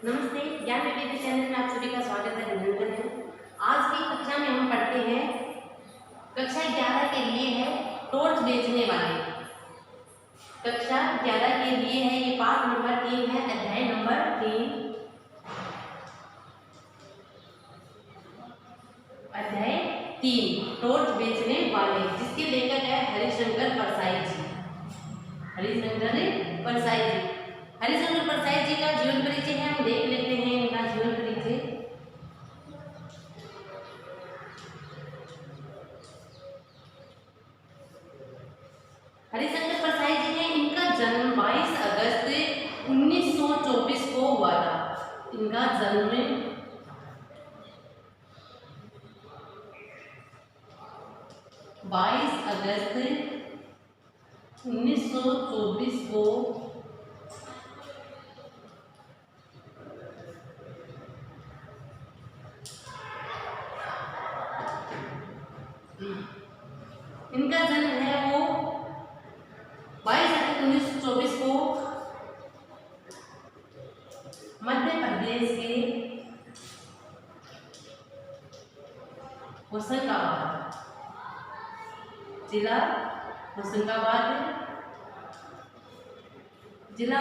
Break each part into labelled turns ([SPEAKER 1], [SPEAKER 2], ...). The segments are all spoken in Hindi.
[SPEAKER 1] नमस्ते, ज्ञान विवेक चैनल में आप सभी का स्वागत है, अभिनंदन है। आज की कक्षा में हम पढ़ते हैं कक्षा 11 के लिए है टॉर्च बेचने वाले। कक्षा 11 के लिए है ये पाठ नंबर 3 है, अध्याय नंबर 3, अध्याय 3 टॉर्च बेचने वाले, जिसके लेखक है हरिशंकर परसाई जी। हरिशंकर परसाई जी, हरिशंकर परसाई जी का जीवन परिचय है, हम देख लेते हैं इनका जीवन परिचय। हरिशंकर परसाई जी ने, इनका जन्म 22 अगस्त 1924 को हुआ था। इनका जन्म 22 अगस्त 1924 को इनका जन्म है वो 22 अगस्त 1924 को मध्य प्रदेश के होशंगाबाद जिला, होशंगाबाद जिला,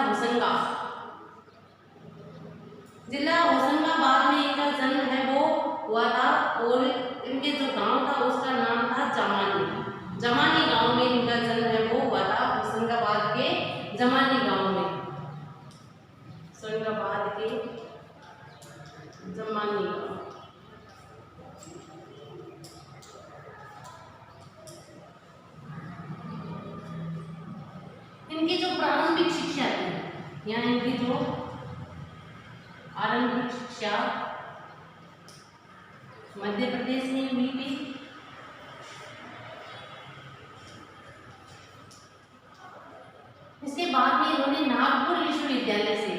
[SPEAKER 1] होशंगाबाद में इनका जन्म है वो हुआ था। और इनके जो गांव था उसका नाम था जमानी गांव में इनका जन्म है वो हुआ था, होशंगाबाद के जमानी गांव में, होशंगाबाद के जमानी गांव। इनकी जो प्रारंभिक शिक्षा थी या इनकी जो आरंभिक शिक्षा मध्य प्रदेश में हुई थी। इसके बाद में इन्होंने नागपुर विश्वविद्यालय से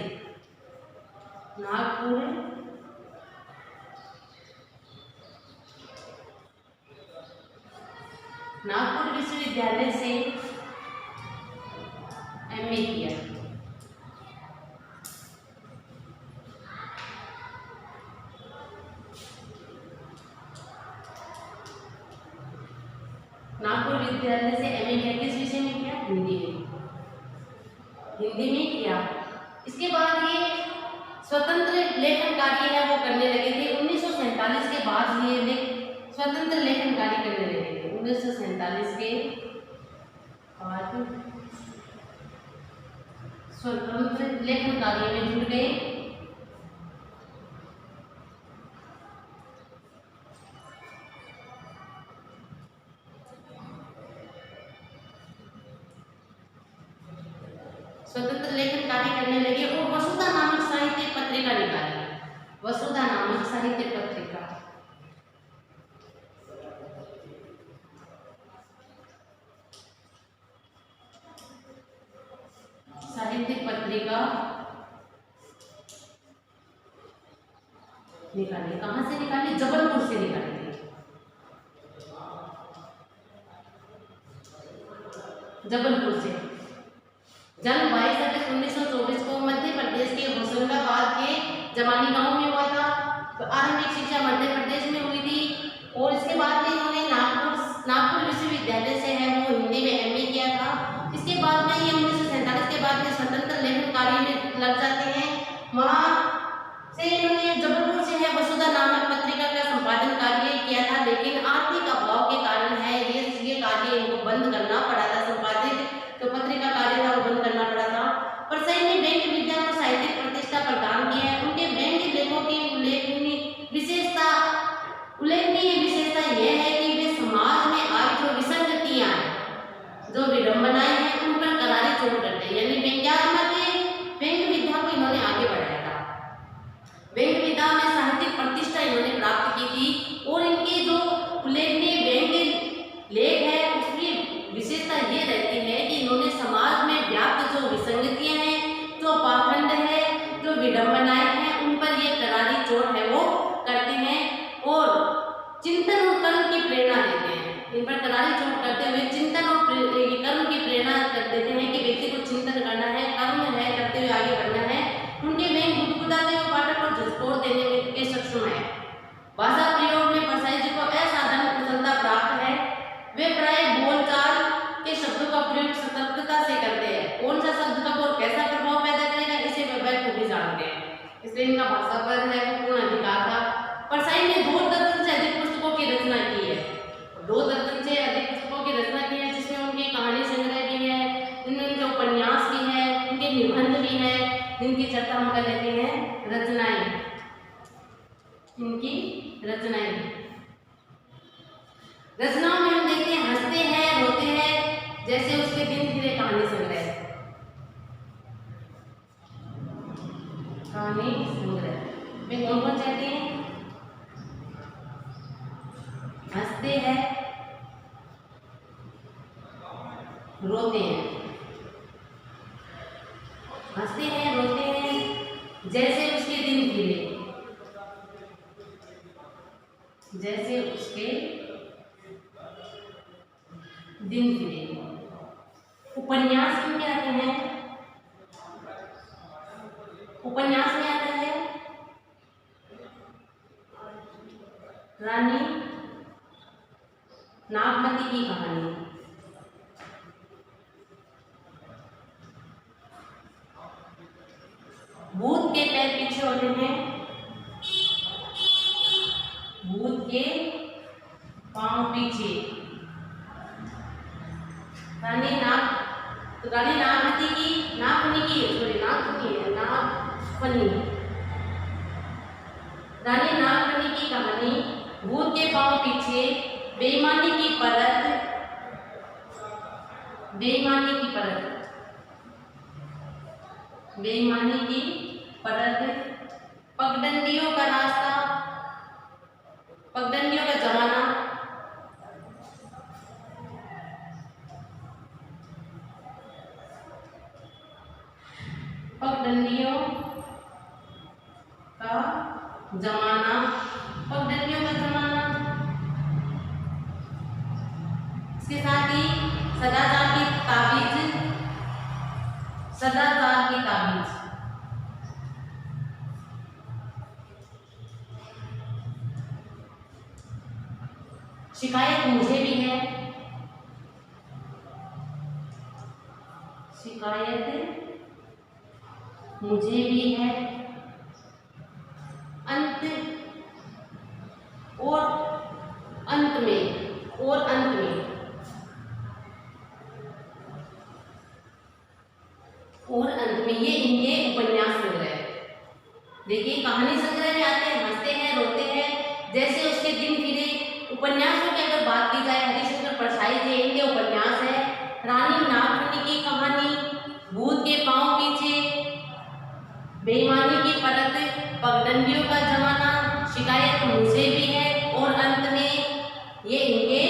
[SPEAKER 1] एमए किया। नागपुर विद्यालय से एमए किया, किस विषय में किया? हिंदी में किया। इसके बाद ये स्वतंत्र लेखन कार्य है वो करने लगे थे। 1947 के बाद ये स्वतंत्र लेखन कार्य करने लगे थे। 1947 के बाद स्वतंत्र लेखन कार्य में जुट गए। स्वतंत्र लेखन कार्य करने लगे और वसुधा नामक साहित्य पत्रिका निकाली। वसुधा नामक साहित्य पत्रिका, निकाली। कहां से निकाली? जबलपुर से निकाली। जबलपुर से। जन्म 22 अगस्त 1924 को मध्य प्रदेश के होशंगाबाद के जमानी गांव में हुआ था। तो आरंभिक शिक्षा मध्य प्रदेश में हुई थी और इसके बाद में इन्होंने नागपुर विश्वविद्यालय से है वो हिंदी में एमए किया था। इसके बाद में ये 1947 के बाद में स्वतंत्र लेखन कार्य में लग जाते हैं। वहाँ से इन्होंने जबलपुर से है वसुधा नामक पत्रिका का संपादन कार्य किया था, लेकिन आर्थिक अभाव के कारण है ये कार्य इनको बंद करना पड़ा था। संपादित तो पत्रिका कार्य था वो बंद करना पड़ा था। परसाई ने व्यंग्य विज्ञान और साहित्यिक प्रतिष्ठा प्रदान की है। उनके व्यंग्य लेखों की उल्लेखनीय विशेषता यह है कि वे समाज में आज जो विसंगतियां, जो विडंबनाएं हैं, उन पर करारी चोट करते हैं। यानी व्यंग्य विद्या को इन्होंने आगे बढ़ाया था। व्यंग्य प्रेम का भाषा पर है वो पूर्ण अधिकार था। परसाई ने 2 दर्जन से अधिक पुस्तकों की रचना की है। 2 दर्जन से अधिक पुस्तकों की रचना की है, जिसमें उनकी कहानी संग्रह भी है, इनमें उनके उपन्यास भी है, उनके निबंध भी है, जिनकी चर्चा हम कर लेते हैं रचनाएं। इनकी रचनाएं, रचनाओं में हम देखते हैं हंसते हैं, रोते हैं, जैसे उसके दिन फिरे कहानी संग्रह। कहानी संग्रह में कौन कौन चाहते हैं? हंसते हैं, रोते हैं। हंसते हैं, रोते हैं, जैसे उसके दिन फिरे, जैसे उसके दिन फिरे। उपन्यास में क्या आते हैं? उपन्यास में आता है रानी नागमती की कहानी। भूत के पैर पीछे होते हैं, भूत के पांव पीछे। रानी नागमती की नागफनी की रानी नागफनी की कहानी। भूत के पांव पीछे, बेईमानी की परत, बेईमानी की परत, बेईमानी की परत, पगडंडियों का रास्ता, पगडंडियों का जमाना, पगडंडियों का जमाना, पगडंडियों का जमाना। इसके साथ ही सदाचार की ताबीज, सदाचार की ताबीज, शिकायत मुझे भी है, शिकायत मुझे भी है, अंत और अंत में, और अंत में, और अंत में, ये इनके उपन्यास संग्रह। देखिए कहानी संग्रह में आते हैं हंसते हैं, रोते हैं, जैसे उसके दिन फिरे। उपन्यासों की अगर बात की जाए, हरिशंकर परसाई जी इनके उपन्यास है रानी नागफनी की कहानी, भूत के पांव पीछे, बेईमानी की परत, पगडंडियों का जमाना, शिकायत मुझे भी है, और अंत में, ये इनके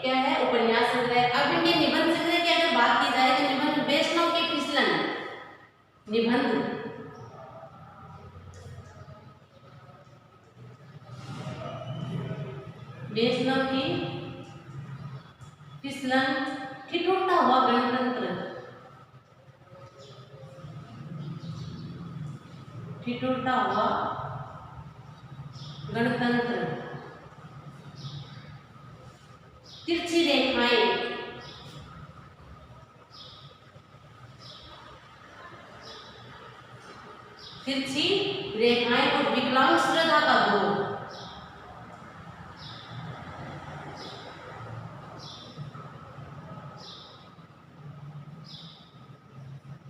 [SPEAKER 1] क्या है उपन्यास संग्रह। अब इनके निबंध संग्रह की अगर बात की जाए तो निबंध वैष्णव के फिसलन, निबंध वैष्णव की फिसलन, ठिठुरता हुआ गणतंत्र, ठिठुरता हुआ गणतंत्र, तिरछी रेखाएं, तिरछी रेखाएं और विकलांग श्रद्धा का दौर,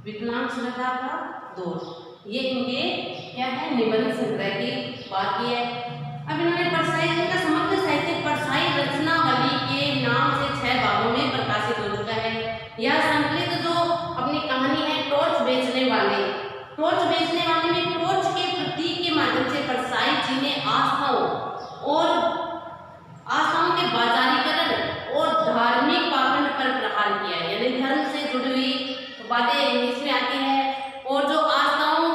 [SPEAKER 1] विकलांग श्रद्धा का दौर। ये इनके क्या है निबंध संग्रह की बात की है। अब इन्होंने परसाई जी का समग्र साहित्य परसाई रचनावली के नाम से 6 भागों में प्रकाशित हो चुका है। यह संकलित जो अपनी कहानी है टॉर्च बेचने वाले, टॉर्च बेचने वाले में टॉर्च के प्रतीक के माध्यम से परसाई जी ने आस्थाओं के बाजारीकरण और धार्मिक पाखंड पर प्रहार किया है। यानी धर्म से जुड़ी हुई बातें इसमें आती है, और जो आस्थाओं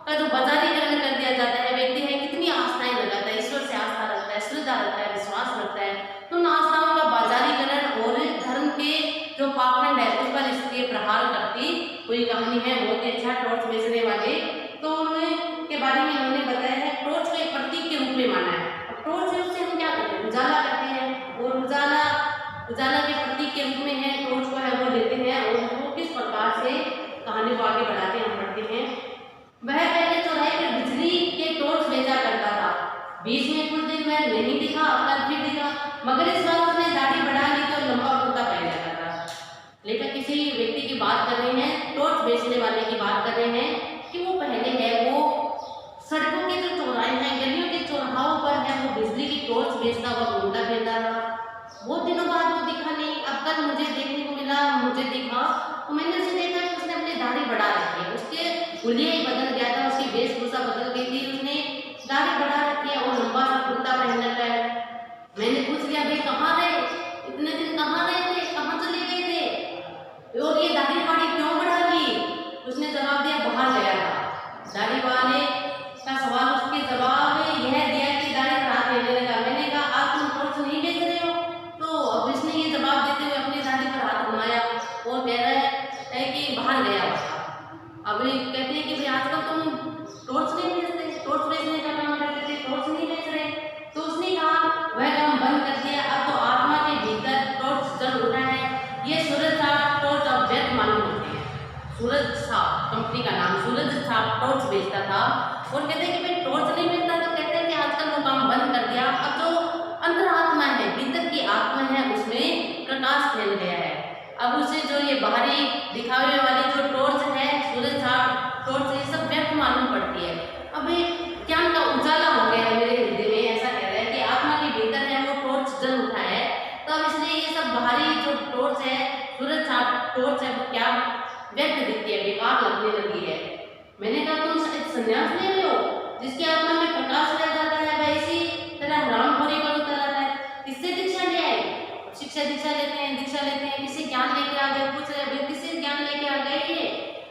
[SPEAKER 1] का जो बाजारीकरण कर दिया जाता है, व्यक्ति है कितनी आस्थाएं लगाता है, ईश्वर से आस्था रखता है, श्रद्धा रखता है, विश्वास रखता है, तो उन आस्थाओं का बाजारीकरण और धर्म के जो पाखंड है उस पर इसलिए प्रहार करती कोई कहानी है। बहुत ही अच्छा टॉर्च बेचने वाले, तो उनके बारे में उन्होंने बताया है टॉर्च को एक प्रतीक के रूप में माना है। टॉर्च से हम क्या करते हैं, उजाला करते हैं, और उजाला के प्रतीक के रूप में है टॉर्च को है वो लेते हैं, और वो किस प्रकार से कहानी को आगे बढ़ाते हम पढ़ते हैं। वह पहले चौराहे पर बिजली बीच में कुछ दिन मैं नहीं दिखा, कल फिर दिखा, मगर इस बार उसने दाढ़ी बढ़ा ली तो लंबा कुर्ता पहन रखा था। लेकिन किसी व्यक्ति की बात कर रहे हैं, टॉर्च बेचने वाले की बात कर रहे हैं कि वो पहले है वो सड़कों के जो चौराहे हैं, गलियों के चौराहों पर है, वो बिजली की टॉर्च बेचता हुआ घूमता फिरता था। बहुत दिनों बाद वो दिखा नहीं, अब कल मुझे देखने को मिला, मुझे दिखा तो मैंने उसे देखा कि उसने अपनी दाढ़ी बढ़ा रखी है, उसके हुलिया ही बदल गया था, उसकी वेशभूषा बदल गई थी, उसने दाढ़ी बढ़ा रखी है और लंबा सा कुर्ता पहन रखा है। मैंने पूछ लिया, भाई कहाँ रहे, इतने दिन कहाँ रहे थे, कहाँ चले गए थे और ये दाढ़ी वाड़ी क्यों बढ़ा ली? उसने जवाब दिया, बाहर गया था। दाढ़ी वाले का सवाल उसके जवाब यह दिया कि दाढ़ी पर हाथ देने लगा। मैंने कहा, आप तुम टॉर्च नहीं बेच रहे हो? तो अब इसने ये जवाब देते हुए अपनी दाढ़ी पर हाथ घुमाया और कह रहा है कि बाहर गया हुआ था। अब कहते हैं कि भाई आजकल तुम टॉर्च नहीं बेचते, टॉर्च बेचने का काम करते थे, टॉर्च नहीं बेच रहे। तो उसने कहा वह काम बंद कर दिया, अब तो आत्मा के भीतर टॉर्च जल उठा है। ये सूरज साहब टॉर्च अब व्यर्थ मालूम होते हैं। सूरज साहब कंपनी का नाम, सूरज साहब टॉर्च बेचता था और कहते हैं कि भाई टॉर्च नहीं बेचता, तो कहते हैं कि आजकल वो काम बंद कर दिया। अब जो अंतरात्मा है, भीतर की आत्मा है, उसमें प्रकाश फैल गया है। अब उसे जो ये बाहरी दिखावे वाली जो टॉर्च है, सूरज साहब टॉर्च, ये सब व्यर्थ मालूम पड़ती है। अब ज्ञान का उजाला हो गया है मेरे हृदय में, ऐसा कह रहा है कि आत्मा के भीतर है वो टॉर्च जल उठा है। तो अब इसलिए ये सब बाहरी जो टॉर्च है, सूरज साहब टॉर्च है, वो क्या व्यर्थ दिखती है, बेकार लगने लगी है। मैंने कहा, तुम संन्यास ले रहे हो जिसकी आत्मा में प्रकाश रह जाता है, वह इसी तरह हरामखोरी पर उतर आता है। किससे दीक्षा ले आए? शिक्षा दीक्षा लेते हैं, दीक्षा लेते हैं, किसी ज्ञान लेके आ गए, पूछ रहे भाई किससे ज्ञान लेके आ गए ये,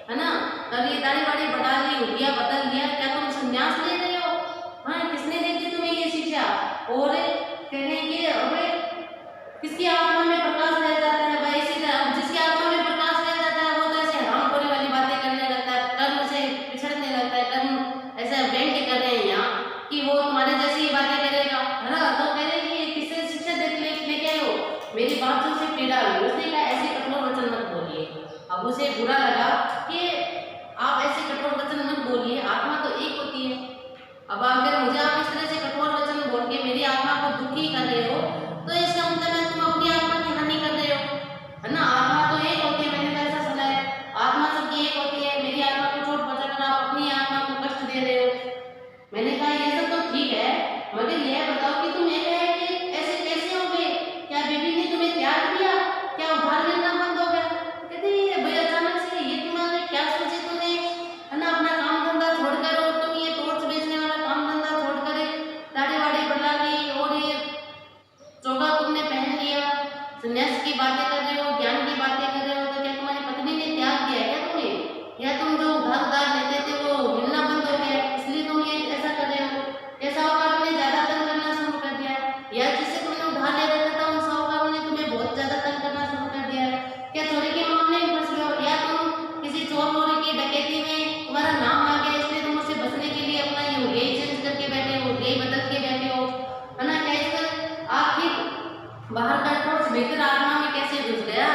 [SPEAKER 1] है ना? अब ये दाढ़ी वाड़ी बढ़ा ली, हुलिया बदल दिया, क्या तुम संन्यास ले रहे हो? हाँ, किसने दी थी तुम्हें ये शिक्षा? और कह रहे हैं कि अबे किसकी आत्मा में प्रकाश रह जाता है, वह इसी तरह, जिसकी आत्मा में प्रकाश रह जाता है वो तो ऐसे हरामखोरी वाली बातें करने लगता है, कर्म से पिछड़ने लगता है, कर्म ऐसा व्यंग्य कर रहे हैं यहाँ कि वो तुम्हारे जैसी ही बातें करेगा, है ना? तो कह रहे हैं कि किससे शिक्षा लेके आए हो? मेरी बातों से पीड़ा हुई। उसने कहा, ऐसे कठोर वचन मत बोलिए। अब उसे बुरा लगा कि आप ऐसे कठोर वचन मत बोलिए, आत्मा तो एक होती है। अब अगर मुझे आप इस तरह से कठोर वचन बोल के मेरी आत्मा को दुखी कर रहे हो, तो इसका मतलब है तुम अपनी आत्मा की हानि कर रहे हो, है ना? आत्मा तो एक होती है, मैंने तो ऐसा सुना है, आत्मा सबकी एक होती है। मेरी आत्मा को चोट पहुंचाकर आप अपनी आत्मा को कष्ट दे रहे हो। मैंने कहा, ये सब तो ठीक है, मगर यह बताओ कि तुम ऐसे कैसे हो गए? क्या बीबी ने तुम्हें त्याग दिया? क्या उधार मिलना बंद हो गया? कहते हैं भाई अचानक से ये तुम्हारे क्या सोचे तुमने, है ना? अपना काम धंधा छोड़कर और तुम ये टॉर्च बेचने वाला काम धंधा छोड़कर दाढ़ी वाड़ी बढ़ा ली और ये चोगा तुमने पहन लिया, संन्यास की बातें कर रहे हो, ज्ञान की बातें कर रहे हो। तो क्या तुम्हारी पत्नी ने त्याग दिया क्या तुम्हें? या तुम जो उधार लेते थे वो मिलना बंद हो गया इसलिए तुम ये ऐसा कर रहे हो? या साहूकार ने ज्यादा तंग करना शुरू कर दिया, या जिससे तुमने उधार ले रखा था उन साहूकारों ने तुम्हें बहुत ज्यादा तंग करना शुरू कर दिया है? क्या चोरी के मामले में फंस गए हो, या तुम किसी चोर मोरी की डकैती में तुम्हारा नाम आ गया इसलिए तुम उससे बचने के लिए अपना ये हुलिया चेंज करके बैठे हो, हुलिया बदल के बैठे हो, है ना? क्या इसका आखिर बाहर का टॉर्च भीतर आत्मा में कैसे घुस गया?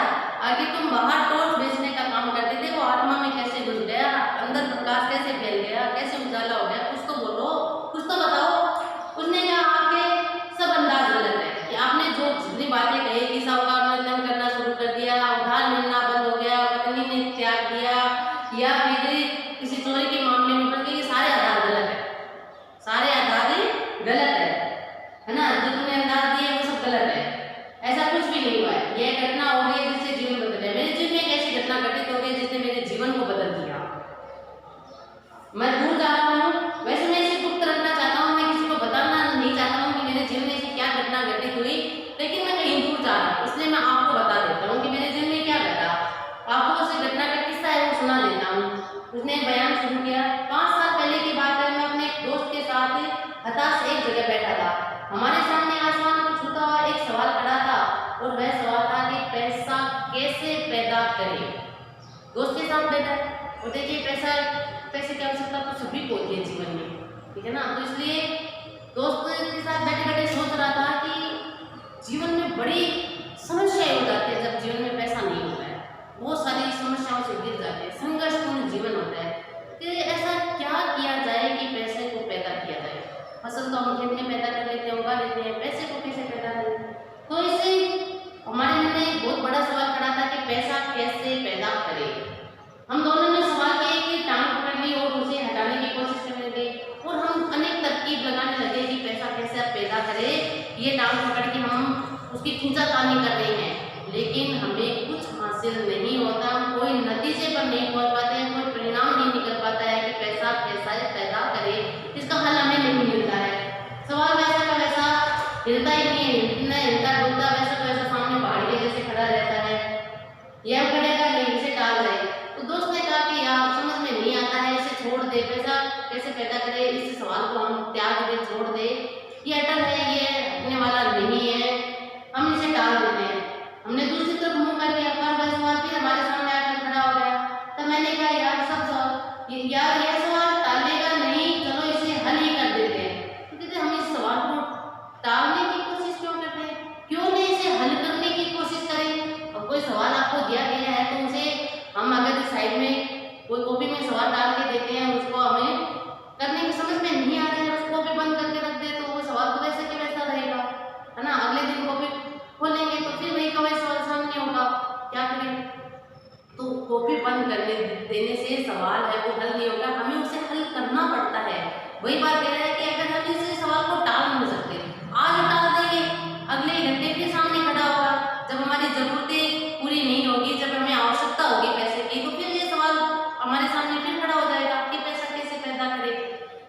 [SPEAKER 1] आगे तुम बाहर टॉर्च बेचने का काम करते थे, वो आत्मा में कैसे घुस गया? अंदर प्रकाश कैसे फैल गया, कैसे उजाला हो गया? कुछ तो बोलो, कुछ तो बताओ। उसने कहा, आपके सब अंदाज गलत है कि आपने जो जितनी बातें कही कि साहूकार ने तंग करना शुरू कर दिया, उधार मिलना बंद हो गया, पत्नी ने त्याग दिया, या फिर किसी चोरी के मामले में पड़ गई, सारे आधार गलत है, सारे आधार गलत है ना? जो तुमने अंदाज दिए वो सब गलत है, ऐसा कुछ भी नहीं हुआ है। यह घटना हो गई जिससे जीवन बदल गया। मेरे जीवन में एक ऐसी घटना घटित हो गई जिसने मेरे जीवन को बदल दिया। मैं दूर जा रहा हूँ, वैसे मैं इसे गुप्त रखना चाहता हूँ, मैं किसी को बताना नहीं चाहता हूँ कि मेरे जीवन में ऐसी क्या घटना घटित हुई, लेकिन मैं कहीं दूर जा रहा हूँ इसलिए मैं आपको बता देता हूँ कि मेरे जीवन में क्या घटा। आपको उस घटना का किस्सा है वो सुना देता हूँ। उसने बयान शुरू किया। 5 साल पहले की बात है, मैं अपने एक दोस्त के साथ हताश एक जगह बैठा था। हमारे सामने आसमान को छूता हुआ एक सवाल खड़ा था और वह सवाल था कि पैसा कैसे पैदा करें। दोस्त के साथ बैठा और देखिए पैसे की आवश्यकता तो सभी को होती है जीवन में, ठीक है ना? तो इसलिए दोस्त के साथ बैठे बैठे सोच रहा था कि जीवन में बड़ी समस्याएं हो जाती है जब जीवन में पैसा नहीं होता है, बहुत सारी समस्याओं से गिर जाते हैं, संघर्षपूर्ण जीवन होता है कि ऐसा क्या किया जाए कि पैसे को पैदा किया जाए। फसल तो हम खेत में पैदा कर लेते हैं, उगा लेते हैं, पैसे को कैसे पैदा करें? तो इससे हमारे मन में एक बहुत बड़ा सवाल खड़ा था कि पैसा कैसे पैदा करें। हम दोनों ने सवाल किए कि टांग पकड़ ली और उसे हटाने की कोशिश करने लगे और हम अनेक तरकीब लगाने लगे कि पैसा कैसे आप पैदा करें। ये टांग पकड़ के हम उसकी खींचातानी कर रहे हैं, लेकिन हमें कुछ हासिल नहीं होता, हम कोई नतीजे पर नहीं पहुंच पाते हैं, कोई परिणाम नहीं निकल पाता है कि पैसा कैसा पैदा करें। इसका हल हमें नहीं मिलता है। सवाल वैसा का वैसा हिलता ही नहीं है, इतना हिलता डुलता वैसा का वैसा सामने पहाड़ी के जैसे खड़ा रहता है। यह खड़ेगा नहीं, इसे टाल दे। तो दोस्त ने कहा कि यार समझ में नहीं आता है, इसे छोड़ दे, पैसा कैसे पैदा करे, इस सवाल को हम त्याग दे, छोड़ दे, ये अटल है, ये हटने वाला नहीं है, हम इसे टाल देते हैं। हमने दूसरी तरफ मुंह कर लिया, पर वह सवाल फिर हमारे सामने आकर खड़ा हो गया। तब मैंने कहा यार यार यह सवाल टालेगा नहीं, चलो इसे हल ही कर देते हैं। तो कहते हम इस सवाल को टालने की कोशिश क्यों करते हैं, क्यों नहीं इसे हल करने की कोशिश करें। अब कोई सवाल आपको दिया गया है तो उसे हम अगर साइड में कोई कॉपी में सवाल डाल के देते हैं, उसको हमें करने की समझ में नहीं आ रहा है, उसको भी बंद करके रख दे तो वो सवाल तो वैसे के वैसा रहेगा, है ना। अगले दिन कॉपी खोलेंगे तो फिर वही का वही सवाल सामने होगा, क्या करें। तो कॉपी बंद करने देने से सवाल है वो हल नहीं होगा, हमें उसे हल करना पड़ता है। वही बात कह रहा है कि अगर हम इस सवाल को टाल नहीं सकते, आज टाल देंगे, अगले घंटे फिर सामने खड़ा होगा, जब हमारी जरूरतें पूरी नहीं होगी, जब हमें आवश्यकता होगी पैसे की, तो फिर ये सवाल हमारे सामने फिर खड़ा हो जाएगा कि पैसा कैसे पैदा करें।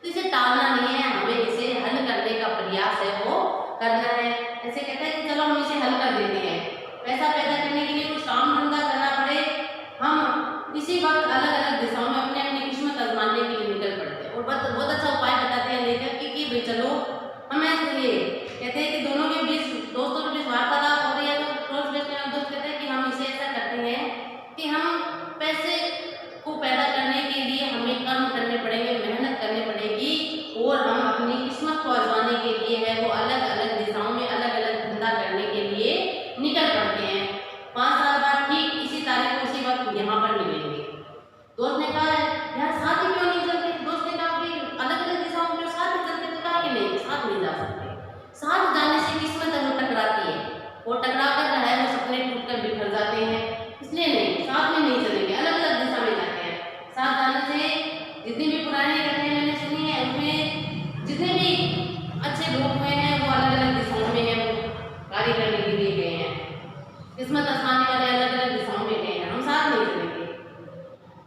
[SPEAKER 1] तो इसे टालना नहीं है, हमें इसे हल करने का प्रयास है वो करना है। ऐसे कहते हैं कि चलो हम इसे हल कर देते हैं, पैसा पैदा करने के लिए कुछ काम धंधा करना पड़े, हम इसी वक्त अलग अलग दिशाओं में अपनी अपनी किस्मत आजमाने के लिए निकल पड़ते हैं और बहुत अच्छा उपाय बताते हैं लेकर कि भाई चलो हमें ये कहते हैं कि दोनों के बीच, दोस्तों के बीच वार्तालाप हो रही है, तो क्लोज बेस्ट में दोस्त कहते हैं कि हम इसे ऐसा करते हैं कि हम पैसे को पैदा करने के लिए हमें कर्म करने पड़ेंगे, मेहनत करनी पड़ेगी और हम अपनी किस्मत को आजमाने के लिए है वो अलग अलग दिशाओं में अलग अलग धंधा करने के लिए निकल पड़ते हैं। 5 साल बाद ठीक इसी तारीख को इसी वक्त यहाँ पर मिलेंगे। दोस्त ने कहा यार साथ ही क्यों नहीं चलते। दोस्त ने कहा कि अलग अलग दिशाओं में साथ ही चलते, तो कहा कि नहीं साथ नहीं जा सकते, साथ जाने से किस्मत वो टकराती है और टकरा कर जो है वो सपने टूट कर बिखर जाते हैं, इसलिए नहीं साथ में नहीं चलेंगे, अलग अलग दिशा में जाते हैं। साथ जाने से जितनी भी पुरानी कथाएं मैंने सुनी है उसमें जितने भी अच्छे लोग हुए हैं वो अलग अलग दिशाओं में है वो कार्य करने के लिए गए हैं, किस्मत आजमाने वाले अलग अलग दिशाओं में गए हैं, हम साथ नहीं चलेंगे।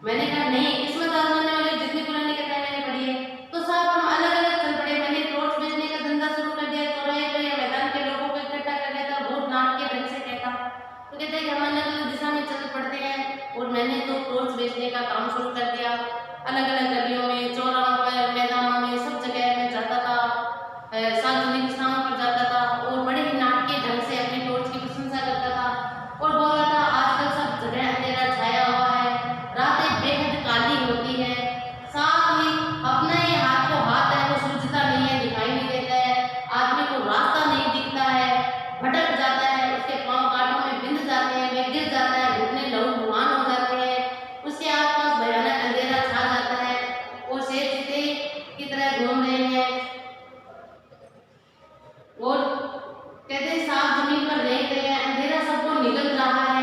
[SPEAKER 1] मैंने कहा नहीं, किस्मत आजमाने वाले जितनी पुरानी कथाएं मैंने पढ़ी है तो साहब हम अलग अलग चल पड़े। मैंने टॉर्च बेचने का धंधा शुरू कर दिया, चौराहे पर या मैदान के लोगों को इकट्ठा कर लिया था, बहुत नाट के ढंग से कहता। तो कहते हैं कि हम अलग अलग दिशा में चल पड़ते हैं और मैंने तो टॉर्च बेचने का काम शुरू कर दिया। अलग अलग गलियों में, चौराहों पर, मैदानों में, सब जगह मैं जाता था, सार्वजनिक स्थानों पर जाता था और बड़े ही नाटकीय ढंग से अपनी टॉर्च की प्रशंसा करता था और बोल रहा था आजकल सब जगह अंधेरा छाया हुआ है, रातें बेहद काली होती है, साथ ही अपना ही हाथ को हाथ है वो सूझता नहीं है, दिखाई नहीं देता है, आदमी को रास्ता नहीं दिखता है, भटक जाता है, उसके पांव कांटों में बिंध जाते हैं, वे गिर जाता है, घुटने लहूलुहान हो जाते हैं, उसके आसपास भयानक अंधेरा छा जाता है, वो शेर चीते की तरह घूम रहे हैं और कहते हैं साफ जमीन पर देख रहे हैं, अंधेरा सबको निकल रहा है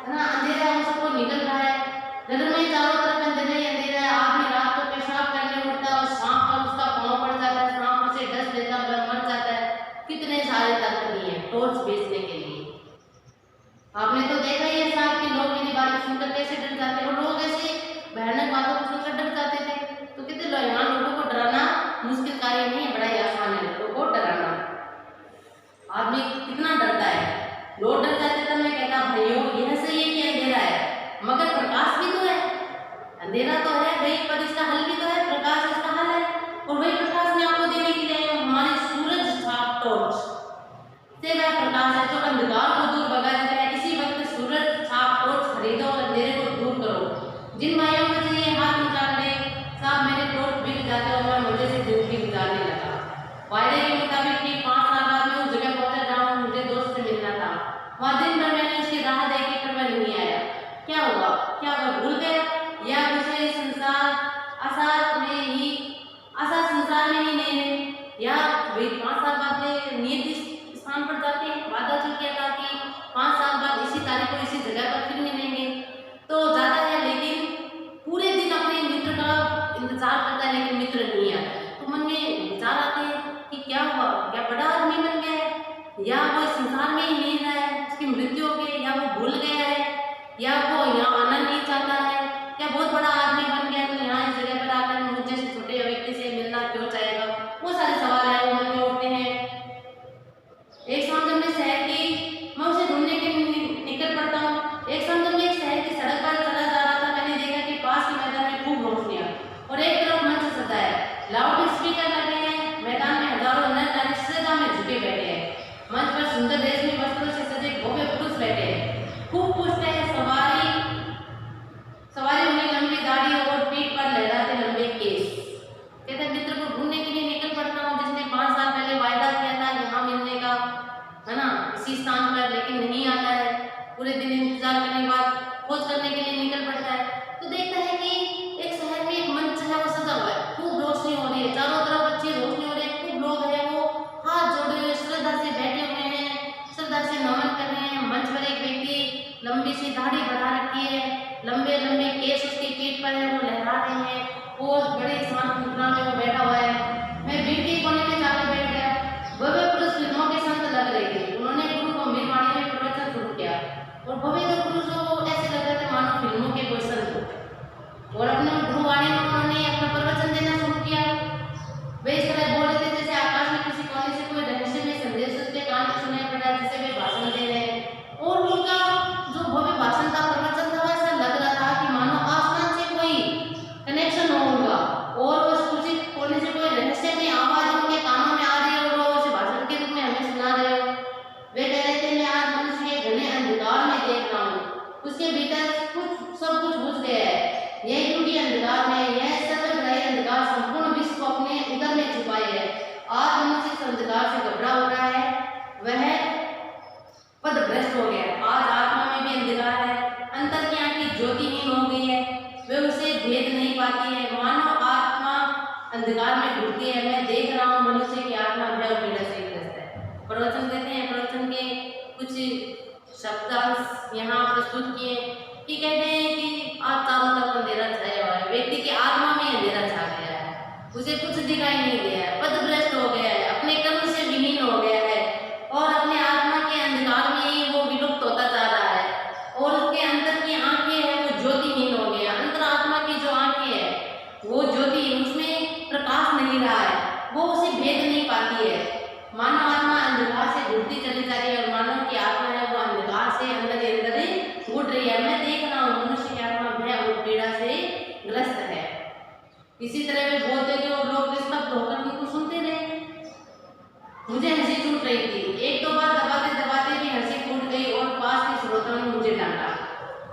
[SPEAKER 1] ना, अंधेरा वो सबको निकल रहा है, नगर में चारों तरफ अंधेरा ही अंधेरा है। आदमी रात को पेशाब करने उठता है और सांप पर उसका पांव पड़ जाता है, सांप उसे डस देता है, मर जाता है। कितने सारे तर्क दिए हैं टॉर्च बेचने के लिए। आपने तो देखा ही है साहब कि लोग मेरी बातें सुनकर कैसे डर जाते हैं और लोग ऐसे भयानक बातों को सुनकर डर जाते थे। तो कहते यहाँ लोगों को डराना मुश्किल कार्य नहीं है, बड़ा ही आसान है लोगों को डराना। आदमी कितना डरता है, लोग डर जाते तब मैं कहता भाइयों यह सही है कि अंधेरा है मगर प्रकाश भी तो है, अंधेरा तो है भाई पर इसका हल भी तो है, प्रकाश इसका हल है और वही प्रकाश में आपको देने के लिए हमारे सूरज छाप टॉर्च से वह प्रकाश है जो अंधकार को दूर भगा देता है। इसी वक्त सूरज छाप टॉर्च खरीदो और अंधेरे को दूर करो। जिन भाइयों को चाहिए हाथ सुंदर रेशमी वस्त्रों से सजे भव्य पुरुष बैठे हैं। खूब पुष्ट है सवारी हुई लंबी दाढ़ी और पीठ पर लहराते लंबे केस। कहते हैं मित्र को ढूंढने के लिए निकल पड़ता हूँ जिसने 5 साल पहले वायदा किया था यहाँ मिलने का, है ना, इसी स्थान पर, लेकिन नहीं आता है। पूरे दिन इंतजार करने के बाद खोज करने के लिए निकल पड़ता है तो देखता है कि एक शहर में एक मंच है वो सजा हुआ है, खूब रोशनी हो रही है, चारों तरफ अच्छी रोशनी हो रही है, खूब लोग हैं वो हाथ जोड़े हुए श्रद्धा से बैठे हुए हैं, श्रद्धा से नमन कर रहे हैं। मंच पर एक व्यक्ति लंबी सी दाढ़ी बढ़ा रखी है, लंबे लंबे केस उसकी पीठ पर है, वो लहरा रहे हैं और बड़े शांत मुद्रा में वो बैठा हुआ है। मैं भीड़ के कोने में जाकर बैठ गया। भव्य पुरुष फिल्मों के संत लग रहे थे। उन्होंने गुरु को मीरवाणी में प्रवचन शुरू किया और भव्य पुरुष को ऐसे लग रहे थे मानो फिल्मों के कोई संत हो, और अपने गुरुवाणी में उन्होंने अपना प्रवचन देना शुरू किया। वे इस तरह बोल रहे थे जैसे आकाश में किसी कोने से कोई रहस्यमय संदेश उसके कान में सुनाई पड़ रहा है, जैसे वे भाषण दे रहे हैं। और उनका जो भव्य भाषण था, प्रवचन था, ऐसा लग रहा था कि मानो आसमान से कोई कनेक्शन हो उनका, और उस किसी कोने से कोई रहस्यमय आवाज उनके कानों में आ रही है और वो उसे भाषण के रूप में हमें सुना रहे हो। वे कह रहे थे मैं आज मनुष्य के घने अंधकार में देख रहा हूँ, उसके भीतर सब कुछ घुस गया है। यह युगी अंधकार में, यह सर्वग्राही अंधकार संपूर्ण विश्व को अपने उदर में छुपाए है। आज मनुष्य इस अंधकार से घबरा हो रहा है, वह पदभ्रष्ट हो गया। आज आत्मा में भी अंधकार है, अंतर की आंखें ज्योतिहीन हो गई है, वे उसे भेद नहीं पाती है, मानो आत्मा अंधकार में घुटती है। मैं देख रहा हूँ मनुष्य की आत्मा भय और पीड़ा से ग्रस्त है। प्रवचन देते हैं, प्रवचन के कुछ शब्द यहाँ प्रस्तुत किए कि कहते हैं कि आज चारों तरफ अंधेरा छाया हुआ है, व्यक्ति की आत्मा में अंधेरा छा गया है, उसे कुछ दिखाई नहीं दे रहा है, पदभ्रष्ट हो गया है, अपने कर्म से विहीन हो गया है और अपने आत्मा के अंधकार में ही वो विलुप्त होता जा रहा है। और उसके अंदर की आंखें हैं वो ज्योतिहीन हो गया। अंतर आत्मा की जो आंखें है वो ज्योति, उसमें प्रकाश नहीं रहा है, वो उसे भेद नहीं पाती है। मानव आत्मा अंधकार से घुटती चली जा रही है और मानव की आत्मा है वो अंधकार से अंदर ही घुट रही है। मैं देख रहा हूँ मनुष्य की आत्मा भय और पीड़ा से ग्रस्त है। इसी तरह वे बोलते थे और लोग स्तब्ध होकर उनको सुनते रहे। मुझे हंसी छूट रही थी, एक दो बार दबाते दबाते भी हंसी फूट गई और पास के श्रोताओं ने मुझे डांटा।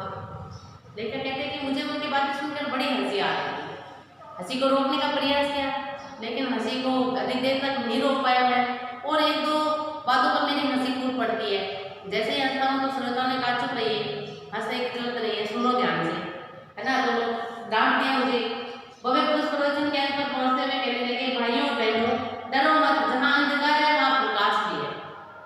[SPEAKER 1] अब लेकर कहते कि मुझे उनकी बातें सुनकर बड़ी हंसी आ रही थी। हंसी को रोकने का प्रयास किया लेकिन हंसी को अधिक देर तक नहीं रोक पाया मैं, और एक दो बातों पर मेरी हंसी फूट पड़ती है। जैसे ही हंसता हूँ तो श्रोताओं ने कहा चुप रहिए, हंसने की जरूरत नहीं है, सुनो ध्यान से, है ना। तो डांट दिया मुझे। भव्य पुरुष प्रवचन के अंत पर पहुंचते हुए कहने लगे, भाइयों बहनों डरो मत, जहाँ अंधकार है वहाँ प्रकाश भी है।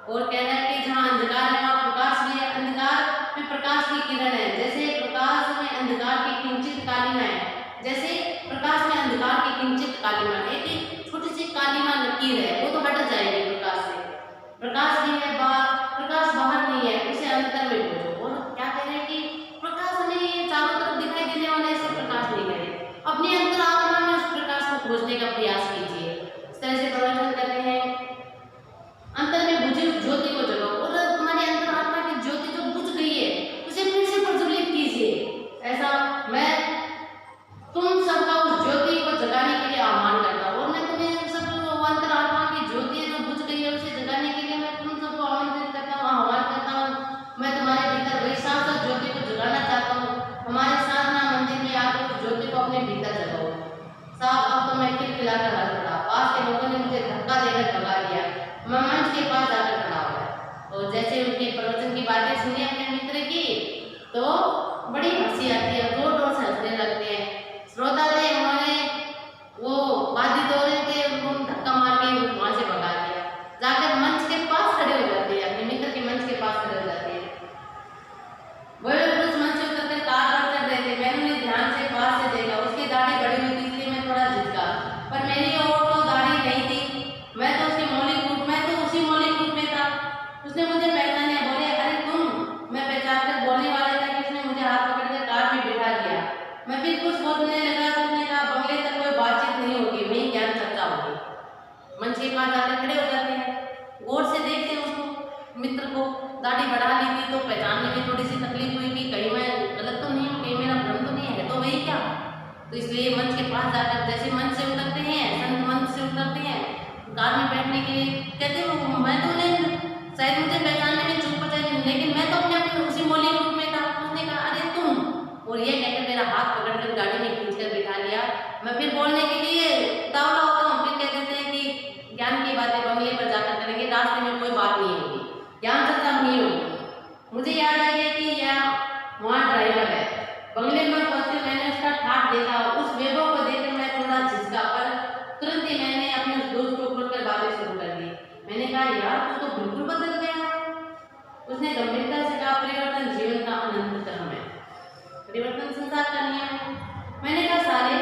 [SPEAKER 1] और कह रहा है कि जहाँ अंधकार है वहाँ प्रकाश भी है। अंधकार में प्रकाश की किरण है, जैसे प्रकाश में अंधकार की किंचित कालिमा है, जैसे प्रकाश में अंधकार की किंचित कालिमा है, एक छोटी सी कालिमा लकीर है, वो तो हट जाएगी प्रकाश से। प्रकाश भी है बाहर, प्रकाश बाहर नहीं है, उसे अंतर में खोजो। और क्या कह रहे हैं कि प्रकाश हमें चारों तरफ दिखाई देने वाले ऐसे प्रकाश नहीं है, अपने अंतर आत्मा में उस प्रकाश को खोजने का प्रयास कीजिए। इस तरह से प्रवचन करते हैं, अंतर में बुझी उस ज्योति को जगाओ, और तुम्हारे अंतर आत्मा की ज्योति जो बुझ गई है उसे फिर से प्रज्वलित कीजिए। ऐसा मैं तुम सबका उस ज्योति को जगाने के लिए आह्वान करता हूँ, और मैं तुम्हें सब अंतर आत्मा की ज्योति जो बुझ गई है उसे जगाने के लिए मैं तुम सबको आमंत्रित करता हूँ, आह्वान करता हूँ। मैं तुम्हारे भीतर वही शाश्वत ज्योति को जगाना चाहता हूँ। हमारे साधना मंदिर में आकर उस ज्योति को अपने भीतर जगाओ। साहब अब तो मैं खिलखिलाकर हंस पड़ा। पास के लोगों ने मुझे धक्का देकर भगा दिया। मैं मंच के पास जाकर खड़ा हो गया और जैसे उनके प्रवचन की बातें सुनी अपने मित्र की तो बड़ी हंसी आती है, जोर जोर से हंसने लगते हैं। श्रोता थे, उन्होंने वो बाधित हो रहे थे, उनको धक्का मार के वहां से भगा दिया। जाकर मंच के पास खड़े हो जाते हैं, अपने मित्र के मंच के पास खड़े हो जाते हैं। वह पुरुष मंच से उतरकर कार कर रहे थे। मैंने उन्हें ध्यान से पास से देखा, उसकी दाढ़ी बड़ी हुई थी इसलिए मैं थोड़ा झिझका, पर मेरी और तो दाढ़ी नहीं थी। मैं तो उसी मौलिक रूप में था। उसने मुझे पहचाना, बोले अरे तुम। मैं पहचान कर बोलने वाला था कि उसने मुझे हाथ पकड़कर कार में बिठा लिया। मैं फिर कुछ बोलने लगा तो उसने कहा बंगले तक कोई बातचीत नहीं होगी, वहीं ज्ञान चर्चा होगी। मंच के पास जाकर खड़े हो जाते हैं, गौर से देखते हैं उसको, मित्र को। दाढ़ी बढ़ा ली थी तो पहचानने में थोड़ी सी तकलीफ हुई कि कहीं मैं गलत तो नहीं हूँ, कहीं मेरा भ्रम तो नहीं है, तो वही क्या। तो इसलिए मंच के पास जाकर जैसे मंच से उतरते हैं, संत मंच से उतरते हैं कार में बैठने के लिए, कहते हो मैं तो उन्हें शायद मुझे कहा यार तू तो बिल्कुल बदल गया। उसने गंभीरता से कहा परिवर्तन जीवन का अनंत क्रम है, परिवर्तन संसार का नियम है। मैंने कहा साले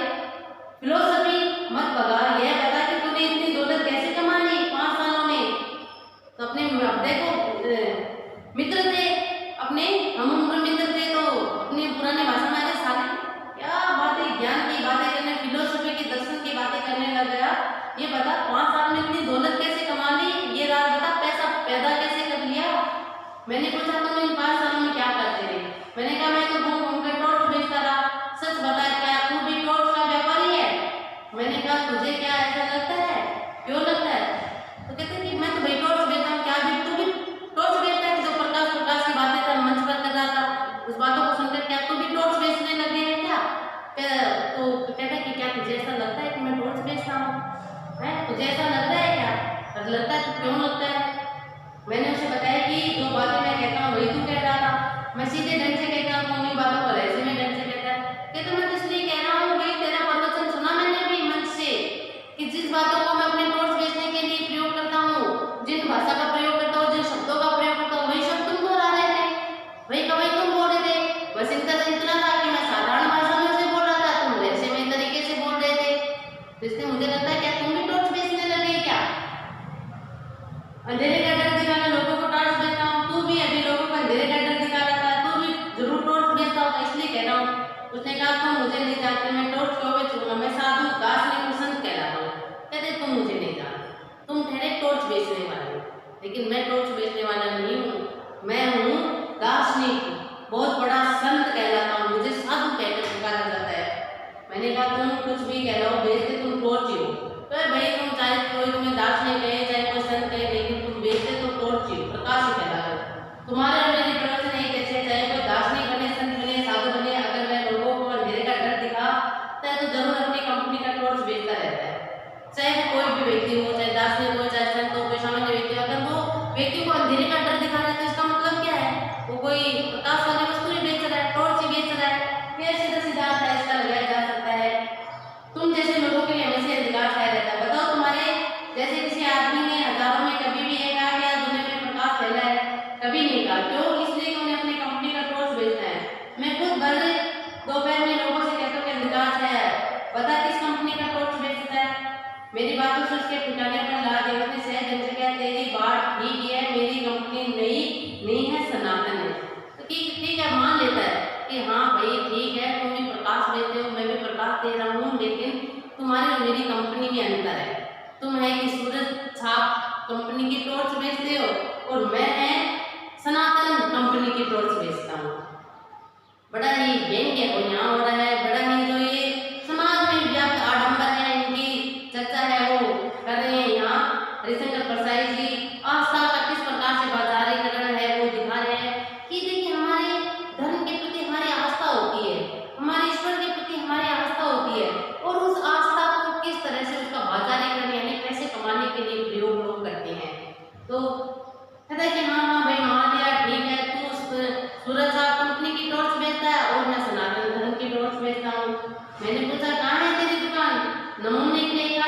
[SPEAKER 1] फिलोसफी मत बगा, यह बता कि तूने इतनी दौलत कैसे कमा ली 5 सालों में। तो अपने देखो मित्र थे, अपने हम उम्र मित्र थे, तो अपने पुराने भाषा में आगे साले क्या बातें ज्ञान की बातें करने, फिलोसफी की दर्शन की बातें करने लग गया। ये बता 5 साल में इतनी दौलत कैसे कमा ली, ये राज बता पैसा पैदा कैसे कर लिया। मैंने पूछा तुम इन 5 सालों में क्या करते रहे। मैंने कहा मैं तो घूम घूम कर टॉर्च बेचता रहा। सच बता क्या तू भी टॉर्च का व्यापारी है। मैंने कहा तुझे क्या ऐसा लगता है, क्यों लगता है। तो कहते कि मैं तो भाई टॉर्च बेचता हूँ, क्या भी तू भी टॉर्च बेचता है। जो प्रकाश प्रकाश की बातें कर मंच पर कर रहा था, उस बातों को सुनकर क्या तू भी टॉर्च बेचने लगे है क्या। तो कहता कि क्या तुझे ऐसा लगता है कि मैं टॉर्च बेचता हूँ, है तुझे ऐसा लगता है क्या, और लगता है तो क्यों लगता है। मैंने उसे बताया कि जो बातें मैं कहता हूँ वही तू कह रहा था, मैं सीधे ढंग से कहता हूँ, उन्हीं बातों को ऐसे में ढंग से कहता है। कहते मैं तो इसलिए कह रहा हूँ भाई तेरा प्रवचन सुना मैंने भी मंच से कि जिस बातों को मैं अपने टॉर्च बेचने के लिए प्रयोग करता हूँ, जिन भाषा का प्रयोग करता हूँ, जिन शब्दों का प्रयोग करता हूँ, वही शब्द तुम दोहरा रहे थे, वही का वही तुम बोल रहे थे। बस इतना था कि मैं साधारण भाषा में उसे बोल रहा था, तुम वैसे में तरीके से बोल रहे थे। तो इसलिए मुझे लगता है क्या तुम भी टॉर्च बेचने लगे क्या। अंधेरे का डर दिखाकर लोगों को टॉर्च बेचता हूँ, तू भी अभी लोगों को अंधेरे का डर दिखा रहा था, तू भी जरूर टॉर्च बेचता होगा, इसलिए कह रहा हूँ। उसने कहा तुम मुझे नहीं जानते, मैं टॉर्च क्यों बेचूंगा, मैं साधु दार्शनिक संत कहलाता हूँ। कहते तुम मुझे नहीं जानते, तुम ठहरे टॉर्च बेचने वाले, लेकिन मैं टॉर्च बेचने वाला नहीं हूँ, मैं हूँ दार्शनिक, बहुत बड़ा संत कहलाता हूँ, मुझे साधु कहकर पुकारा जाता है। मैंने कहा तुम कुछ भी कह रहे हो, बेचते तुम टॉर्च ही हो। तो भाई तुम चाहे कोई तुम्हें दार्शनिक कहे चाहे कोई संत कहे, लेकिन तुम बेचते तो टॉर्च ही हो, प्रकाश ही कहला रहे हो। तुम्हारे और मेरी प्रवचन एक ऐसे चाहे कोई दार्शनिक बने, संत बने, साधु बने, अगर मैं लोगों को अंधेरे का डर दिखाता है तो जरूर अपनी कंपनी का टॉर्च बेचता रहता है। चाहे वो कोई भी व्यक्ति हो, चाहे दार्शनिक हो, चाहे संत हो, कोई सामान्य व्यक्ति हो, अगर वो व्यक्ति को अंधेरे का डर दिखा रहा है तो इसका मतलब क्या है, वो कोई प्रकाश वाली वस्तु ही बेच रहा है, टॉर्च ही बेच रहा है। फिर सीधा सीधा अर्थ है इसका लगाया जा सकता है। तुम जैसे लोगों के लिए हमेशा अधिकार छाया रहता है। बताओ तुम्हारे जैसे किसी आदमी ने हजारों में कभी भी ये कहा कि दुनिया में प्रकाश फैला है, कभी नहीं कहा। क्यों, इसलिए कि उन्हें अपनी कंपनी का टॉर्च बेचना है। मैं खुद भर दोपहर में लोगों से कहता हूँ कि अधिकार छाया है, बता किस कंपनी का टॉर्च बेचता है। मेरी बातों से उसके ठिकाने पर ला दिया। उसने सहज ढंग से कहा तेरी बात ठीक है, मेरी कंपनी नहीं है, सनातन है। तो ठीक है, मान लेता है कि हाँ भाई ठीक है, तुम भी प्रकाश देते हो, मैं भी प्रकाश दे रहा हूँ, लेकिन तुम्हारी और मेरी कंपनी में अंतर है। तुम है कि सूरज छाप कंपनी की टॉर्च बेचते हो और मैं है सनातन कंपनी की टॉर्च बेचता हूँ। बड़ा ही व्यंग्य को यहाँ हो रहा है, बड़ा ही जो ये समाज में व्याप्त आडंबर है, इनकी चर्चा है वो कर रहे हैं यहाँ हरिशंकर प्रसाई जी। आस्था का किस प्रकार से बाजारीकरण है वो दिखा रहे हैं कि देखिए हमारे धर्म के प्रति हमारी आस्था होती है, हमारे ईश्वर के प्रति हमारी आस्था होती है, और उस आस्था को किस तरह से उसका बाजारीकरण यानी पैसे कमाने के लिए प्रयोग लोग करते हैं। तो कहता है कि हाँ भाई मान लिया ठीक है, तू सूरज साहब कंपनी की टॉर्च बेचता है और मैं सनातन धर्म की टॉर्च बेचता हूँ। मैंने पूछा कहाँ है तेरी दुकान, नमूने के लिए एक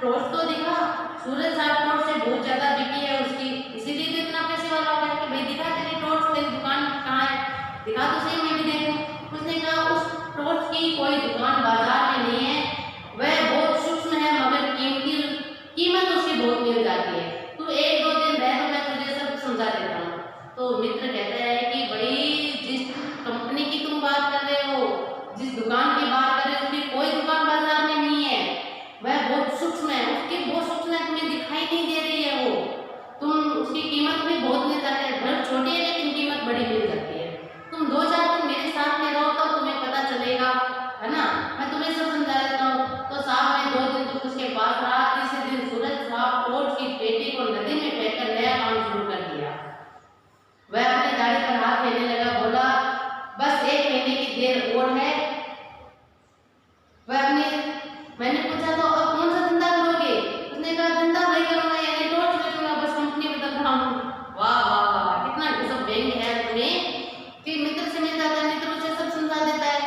[SPEAKER 1] टॉर्च तो दिखा। सूरज साहब टॉर्च से बहुत ज्यादा बिकी है उसकी, इसीलिए तो इतना पैसे वाला हो गया कि भाई दिखा तेरी टॉर्च, तेरी दुकान कहाँ है, दिखा तो सही मैं भी देखूं। उसने कहा उस टॉर्च की कोई दुकान बाजार में नहीं है, वह बहुत सूक्ष्म है मगर कीमत उसकी बहुत मिल जाती है। तू 1-2 दिन रह तो मैं तुझे सब समझा देता हूँ। तो मित्र कहता है कि भाई जिस कंपनी की तुम बात कर रहे हो, जिस दुकान की बात कर रहे हो, उसकी कोई दुकान बाजार में नहीं है, वह बहुत सूक्ष्म है, उसकी बहुत सूक्ष्म है, तुम्हें दिखाई नहीं दे रही है वो। तुम उसकी कीमत भी बहुत मिल जाती है, भले छोटी है लेकिन कीमत बड़ी मिल जाती है। तुम 2-4 दिन मेरे साथ में रहो तो तुम्हें पता चलेगा, है ना, मैं तुम्हें सब समझा देता हूँ। तो साहब मैं 2 दिन तक उसके पास रहा। तीसरे दिन सूरज साहब टॉर्च की पेटी को नदी में फेंककर नया काम शुरू कर दिया। वह अपने दाढ़ी पर हाथ फेरने लगा, बोला बस 1 महीने की देर और है। वह मैंने पूछा तो अब कौन सा धंधा करोगे। उसने कहा धंधा वही करूंगा यानी टॉर्च बेचूंगा, बस कंपनी बदल रहा हूँ। वाह वाह वाह, कितना गजब व्यंग्य है तुम्हें कि मित्र से मिल जाता है, मित्र उसे सब समझा देता है।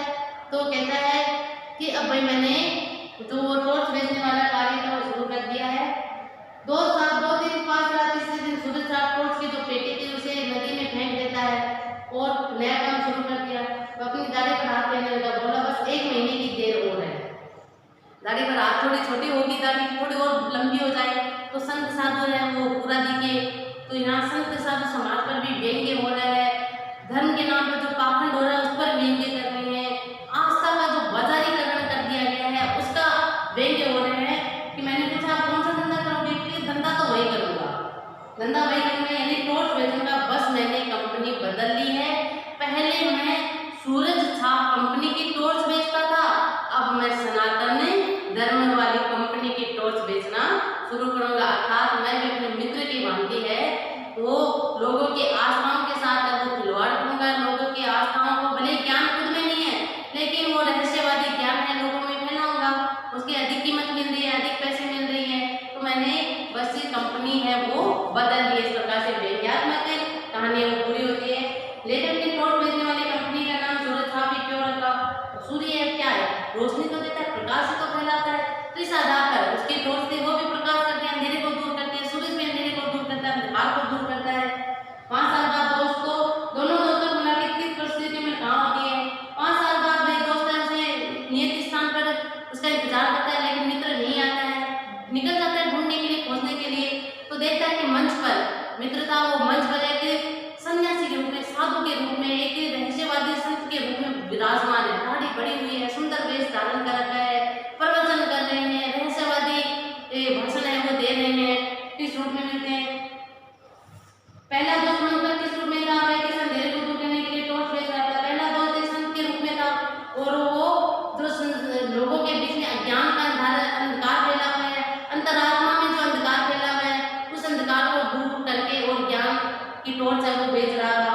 [SPEAKER 1] तो कहता है कि अब भाई मैंने जो टॉर्च बेचने वाला कार्य था ताकि थोड़ी और लंबी हो जाए। तो संत साधु है वो पूरा दिखे। तो यहाँ संत साधु समाज पर भी व्यंग्य हो रहा है, धर्म के नाम पर जो पाखंड हो रहा है उस पर व्यंग्य कर रहे हैं, आस्था का जो बाजारीकरण कर दिया गया है उसका व्यंग्य हो रहे हैं। कि मैंने पूछा आप कौन सा धंधा करोगे, कि धंधा तो वही करूँगा, धंधा वही करूँगा यानी टॉर्च बेचूंगा। बस मैंने कंपनी बदल ली है, पहले मैं सूरज छाप कंपनी की टॉर्च बेचता था, अब मैं सनातन धर्म वाली कंपनी की टॉर्च बेचना शुरू करूंगा। अर्थात मैं भी अपने मित्र की भांति है वो लोगों की आस्थाओं के साथ है वो खिलवाड़ करूंगा। लोगों की आस्थाओं को भले ज्ञान खुद में नहीं है लेकिन वो रहस्यवादी ज्ञान है लोगों में फैलाऊंगा, उसकी अधिक कीमत मिल रही है, अधिक पैसे मिल रही है, तो मैंने बस ये कंपनी है वो बदल दी। इस प्रकार से व्यंग्यात्मक कहानी वो पूरी होती है। लेखक ने टॉर्च बेचने वाली कंपनी का नाम सूरज छाप ही क्यों रखा? सूर्य है क्या है, रोशनी तो देता है, प्रकाश ही तो फैलाता है, तो इस आधार पर उसकी टॉर्च थी वो भी प्रकाश करके अंधेरे को दूर करती है, सूरज भी अंधेरे को दूर करता है, अंधकार को दूर करता है। 5 साल बाद दोस्तों दोनों दोस्तों मुलाकात किस परिस्थिति में कहाँ होती है? 5 साल बाद भाई दोस्त है उसे नियत स्थान पर उसका इंतजार करता है लेकिन मित्र नहीं आता है, निकल जाता है ढूंढने के लिए, खोजने के लिए। तो देखता है कि मंच पर मित्र था, वो मंच पर एक सन्यासी के रूप में, साधु के रूप में, एक रहस्यवादी संत के रूप में विराजमान है, दाढ़ी बड़ी हुई है, सुंदर वेश धारण कर रखा है, प्रवचन कर रहे हैं, रहस्यवादी भाषण है वो दे रहे हैं। किस रूप में मिलते हैं? पहला दोस्त मनोकर किस रूप में था? वह किस अंधेरे को दूर करने के लिए टॉर्च बेच रहा था। पहला दोस्त एक संत के रूप में था और वो जो लोगों के बीच में अज्ञान का अंधकार फैला हुआ है, अंतरात्मा में जो अंधकार फैला हुआ है उस अंधकार को दूर करके और ज्ञान की टॉर्च है वो बेच रहा था।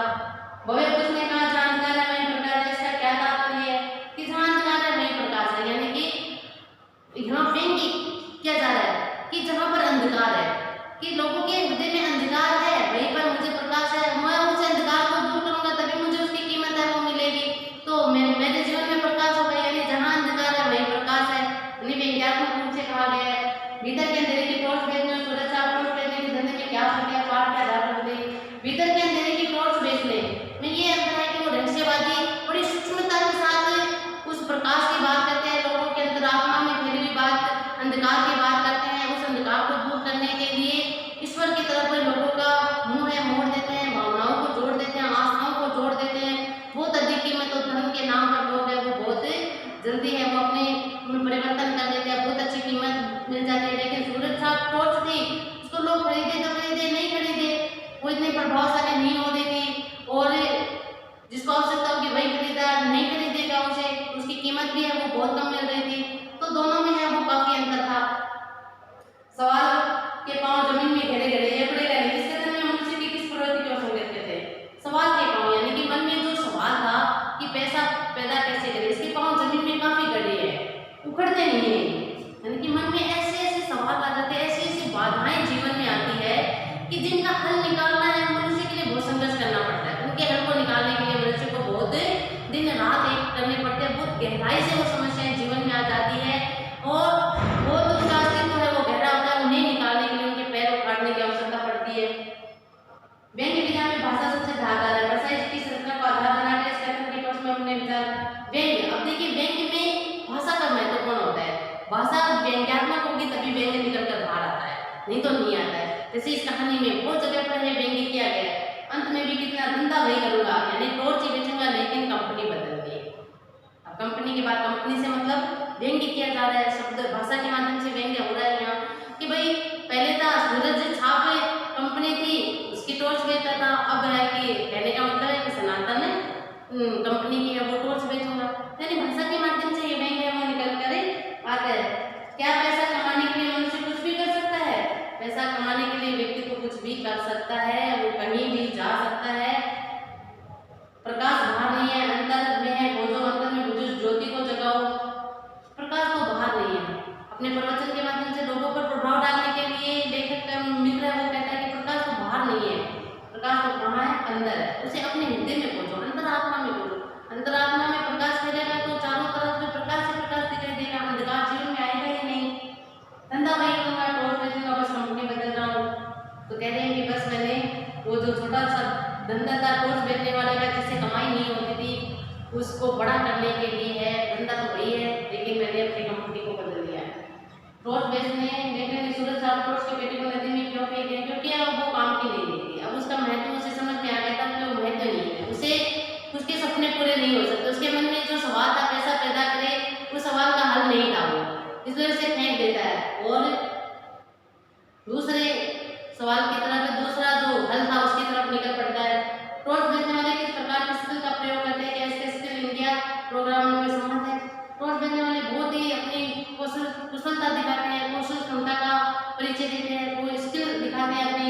[SPEAKER 1] भव्य पुरुष ने कहा जहाँ अंधकार है वहीं प्रकाश है। इसका क्या तात्पर्य है? कि जहाँ अंधकार है वहीं प्रकाश है, यानी कि यहाँ व्यंग्य किया जा रहा है कि जहाँ पर अंधकार है, कि लोगों के हृदय में अंधकार है वहीं पर मुझे प्रकाश है, मैं उस अंधकार को दूर करूंगा तभी मुझे उसकी कीमत है वो मिलेगी, तो मेरे जीवन में प्रकाश होगा। यानी जहाँ अंधकार है वहीं प्रकाश है, यानी व्यंग्यात्मक रूप से कहा गया है। भीतर के अंधेरे की टॉर्च बेचने और सूरज छाप टॉर्च बेचने के धंधे में क्या फर्क है? पाठ के आधार पर दें। भीतर के अंधेरे की टॉर्च बेचने में ये अंतर है कि वो रहस्यवादी बड़ी सूक्ष्मता के साथ उस प्रकाश की बात करते हैं, लोगों के अंतरात्मा में फैली हुई बात अंधकार की बात करते हैं, उस अंधकार को दूर करने के लिए ईश्वर की तरफ लोगों का मुंह है मोड़ देते हैं, भावनाओं को जोड़ देते हैं, आस्थाओं को जोड़ देते हैं। बहुत अधिक कीमत और धर्म के नाम पर लोग है वो बहुत जल्दी है वो अपने परिवर्तन कर देते हैं, बहुत अच्छी कीमत मिल जाती है। लेकिन सूरज छाप टॉर्च थी उसको लोग खरीदे तो खरीदे, नहीं खरीदे वो इतने प्रभावशाली नहीं हो देगी, और जिसको आवश्यकता होगी वही खरीदा, नहीं खरीदेगा उसे, उसकी कीमत भी है वो बहुत कम मिल रही थी। तो दोनों में है वो काफी अंतर था। सवाल के पांव जमीन में घेरे गए, ये बड़े गए, इस कथन में मनुष्य की किस प्रवृत्ति को संकेत करते थे? सवाल के पांव, यानी कि मन में जो सवाल था कि पैसा पैदा कैसे करें, इसके पांव जमीन में काफी गड़े हैं, उखड़ते नहीं है, यानी कि मन में ऐसे ऐसे सवाल आ जाते हैं, ऐसी ऐसी बाधाएं जीवन में आती है कि जिनका हल निकालना है मनुष्य के लिए बहुत संघर्ष करना पड़ता है। उनके हल को निकालने के लिए मनुष्य को बहुत दिन रात एक करने पड़ते हैं, बहुत गहराई से वो समस्याएं जीवन में आ जाती है और बहुत उसका अस्तित्व है वो गहरा होता है, उन्हें निकालने के लिए उनके पैर उखाड़ने की आवश्यकता पड़ती है। व्यंग्य विधा में भाषा सबसे धारदार है, भाषा इसकी संरचना को आधार बनाकर इस कथन के पक्ष में अपने विचार। व्यंग्य, अब देखिए व्यंग्य में भाषा का महत्वपूर्ण होता है, भाषा व्यंग्यात्मक होगी तभी व्यंग्य निकल कर बाहर आता है, नहीं तो नहीं आता है। जैसे इस कहानी में बहुत जगह पर है व्यंग्य किया गया है, अंत में भी कितना धंधा वही करूंगा, यानी टॉर्च ही बेचूंगा लेकिन कंपनी बदल दी। अब कंपनी के बाद कंपनी से मतलब व्यंग्य किया जा रहा है, शब्द भाषा के माध्यम से व्यंग्य हो रहा है यहाँ कि भाई पहले था सूरज छाप कंपनी थी उसकी टॉर्च बेचता था, अब है कि कहने का मतलब है कि सनातन कंपनी की है वो टॉर्च बेचूंगा, यानी भाषा के माध्यम से ये व्यंग्य वो निकल कर आता है। क्या पैसा कमाने के लिए मनुष्य कुछ भी कर सकता है? पैसा कमाने के लिए व्यक्ति को कुछ भी कर सकता है, वो कहीं भी जा सकता है। प्रकाश बाहर नहीं है, अंतर में है, खोजो अंतर में बुझो, ज्योति को जगाओ। प्रकाश तो बाहर नहीं है। अपने प्रवचन के माध्यम से लोगों पर प्रभाव डालने के लिए लेखक का मित्र है वो कहता है कि प्रकाश तो बाहर नहीं है, प्रकाश तो कहाँ है? अंदर है। उसे अपने हृदय में खोजो, अंतरात्मा में खोजो। अंतरात्मा में प्रकाश फैलेगा तो चारों तरफ में प्रकाश ही प्रकाश दिखाई देगा, अंधकार जीवन में आएगा ही नहीं। धंधा वही करूंगा, टॉर्च बेचूंगा, बस कंपनी बदल रहा हूँ। तो कह रहे हैं कि बस मैंने वो जो छोटा सा धंधा था टॉर्च बेचने वाले का जिससे कमाई नहीं होती थी उसको बड़ा करने के लिए है, धंधा तो वही है लेकिन मैंने अपनी कंपनी को बदल दिया है। टॉर्च बेचने देखने में सूरज साहब टॉर्च की बेटी को नदी में क्यों फेंक दिया, क्योंकि अब वो काम की नहीं थी। अब उसका महत्व उसे समझ में आ गया था कि वो महत्व नहीं है, उसे उसके सपने पूरे नहीं हो सकते, उसके मन में जो सवाल था कैसा पैदा करे, उस सवाल का हल नहीं था वो, इस वजह से फेंक देता है और दूसरे सवाल की तरफ दूसरा जो हल था उसकी तरफ निकल पड़ता है। टॉर्च बेचने वाले किस प्रकार के स्किल का प्रयोग करते हैं, क्या इसके स्किल इंडिया प्रोग्राम में सम्मत है। टॉर्च बेचने वाले बहुत ही अपनी कुशलता दिखाते हैं, कौशल क्षमता का परिचय देते हैं, वो स्किल दिखाते हैं अपनी,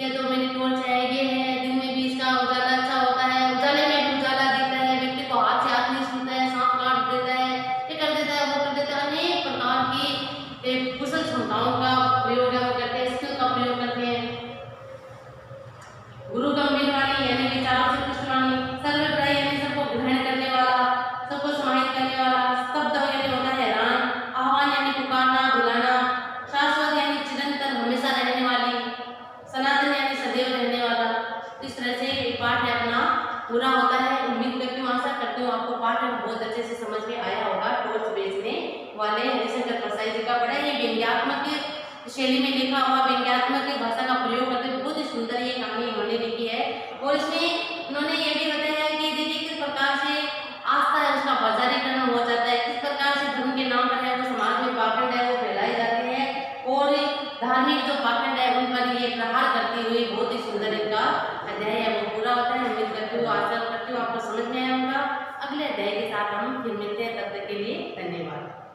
[SPEAKER 1] ये तो मेरी टॉर्च है, ये है, दिन में भी इसका उजाला अच्छा होता है, उजाले में भी उजाला देता है, व्यक्ति को हाथ से हाथ नहीं छूता है, सांप काट देता है, ये कर देता है, वो कर देता है, अनेक प्रकार की कुशल क्षमताओं का प्रयोग है वो करते हैं, स्किल का प्रयोग करते हैं। गुरु गंभीर वाणी यानी विचारों से पुष्ट वाणी, सर्वग्राही यानी सबको ग्रहण करने वाला, सबको समाहित करने वाला, स्तब्ध यानी होता है हैरान, आह्वान यानी पुकारना बुलाना, शाश्वत यानी चिरंतन हमेशा रहने वाली, सनातन यानी सदैव रहने वाला। इस तरह से ये पाठ है अपना पूरा होता है। उम्मीद करती हूँ, आशा करती हूँ आपको पाठ बहुत अच्छे से समझ में आया होगा। टॉर्च बेचने वाले हरिशंकर परसाई जी का बड़ा ही व्यंग्यात्मक शैली में लिखा हुआ, व्यंग्यात्मक भाषा का प्रयोग करते हुए बहुत ही सुंदर ये कहानी उन्होंने लिखी है। और इसमें उन्होंने ये भी बताया है कि देखिए किस प्रकार से आस्था है उसका बाजारीकरण हो जाता है, किस प्रकार से धर्म के नाम पर है वो समाज में पाखंड है वो फैलाए जाते हैं, और धार्मिक जो पाखंड है उन पर ये प्रहार करती हुई बहुत ही सुंदर इनका अध्याय है वो पूरा होता है। उम्मीद करती हूँ, आशा करती हूँ आपको समझ में आया होगा। अगले अध्याय के साथ हम फिर मिलते हैं, तब तक के लिए धन्यवाद।